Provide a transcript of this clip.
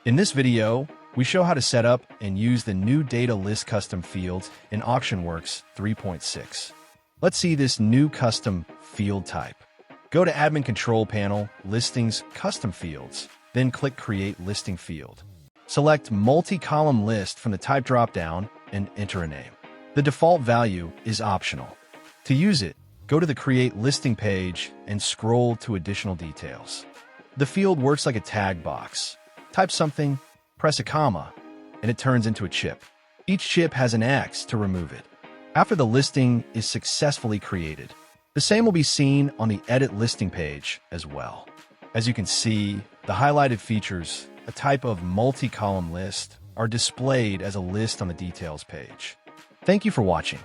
In this video, we show how to set up and use the new data list custom fields in AuctionWorx 3.6. Let's see this new custom field type. Go to Admin Control Panel, Listings, Custom Fields, then click Create Listing Field. Select Multi-Column List from the Type dropdown and enter a name. The default value is optional. To use it, go to the Create Listing page and scroll to additional details. The field works like a tag box. Type something, press a comma, and it turns into a chip. Each chip has an X to remove it. After the listing is successfully created, the same will be seen on the Edit Listing page as well. As you can see, the highlighted features, a type of multi-column list, are displayed as a list on the Details page. Thank you for watching.